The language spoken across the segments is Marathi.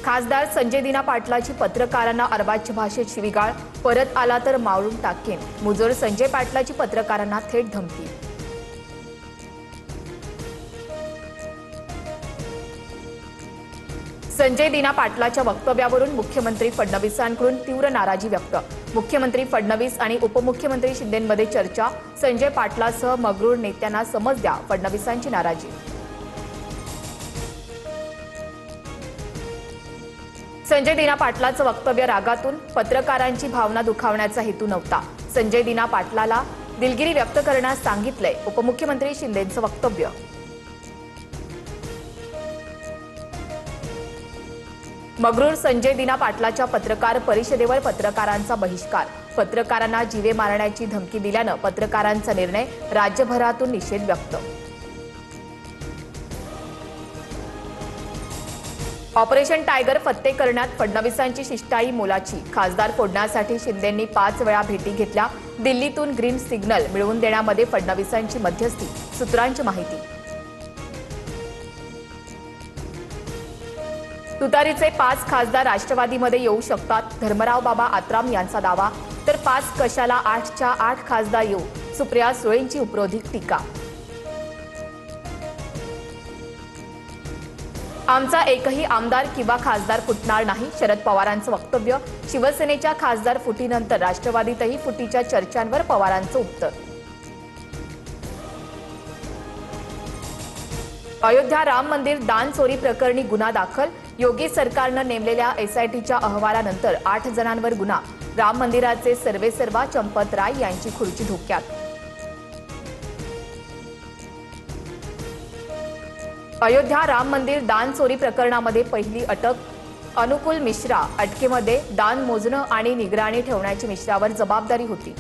खासदार संजय दिना पाटलाची पत्रकारांना अर्वाच्य भाषेत शिवीगाळ, परत आला तर मारून टाकेन. मुजोर संजय पाटलाची पत्रकारांना थेट धमकी. संजय दिना पाटलाच्या वक्तव्यावरून मुख्यमंत्री फडणवीसांकडून तीव्र नाराजी व्यक्त. मुख्यमंत्री फडणवीस आणि उपमुख्यमंत्री शिंदेंमध्ये चर्चा. संजय पाटलासह मगरूळ नेत्यांना समज द्या, फडणवीसांची नाराजी. संजय दिना पाटलाचं वक्तव्य रागातून, पत्रकारांची भावना दुखावण्याचा हेतू नव्हता. संजय दिना पाटलाला दिलगिरी व्यक्त करण्यास सांगितलंय, उपमुख्यमंत्री शिंदेंचं वक्तव्य. मगरूळ संजय दिना पाटलाच्या पत्रकार परिषदेवर पत्रकारांचा बहिष्कार. पत्रकारांना जीवे मारण्याची धमकी दिल्यानं पत्रकारांचा निर्णय, राज्यभरातून निषेध व्यक्त. ऑपरेशन टायगर फत्ते करण्यात फडणवीसांची शिष्टाई मोलाची. खासदार फोडण्यासाठी शिंदेंनी 5 वेळा भेटी घेतल्या. दिल्लीतून ग्रीन सिग्नल मिळवून देण्यामध्ये फडणवीसांची मध्यस्थी, सूत्रांची माहिती. तुतारीचे 5 खासदार राष्ट्रवादीमध्ये येऊ शकतात, धर्मराव बाबा आत्राम यांचा दावा. तर 5 कशाला 8च्या 8 खासदार येऊ, सुप्रिया सुळेंची उपरोधिक टीका. आमचा एकही आमदार किंवा खासदार फुटणार नाही, शरद पवारांचं वक्तव्य. शिवसेनेच्या खासदार फुटीनंतर राष्ट्रवादीतही फुटीच्या चर्चांवर पवारांचं उत्तर. अयोध्या राम मंदिर दान चोरी प्रकरणी गुन्हा दाखल. योगी सरकारनं नेमलेल्या एसआयटीच्या अहवालानंतर 8 जणांवर गुन्हा. राम मंदिराचे सर्वेसर्वा चंपत राय यांची खुर्ची धोक्यात. अयोध्या राम मंदिर दान चोरी प्रकरणामध्ये पहिली अटक. अनुकूल मिश्रा अटकेमध्ये दान मोजणं आणि निगराणी ठेवण्याची मिश्रावर जबाबदारी होती.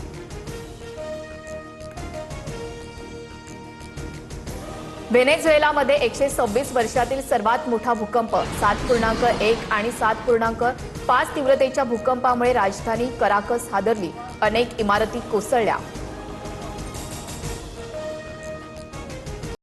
व्हेनेझुएलामध्ये 126 वर्षातील सर्वात मोठा भूकंप. 7.1 आणि 7.5 तीव्रतेच्या भूकंपामुळे राजधानी कराकस हादरली. अनेक इमारती कोसळल्या.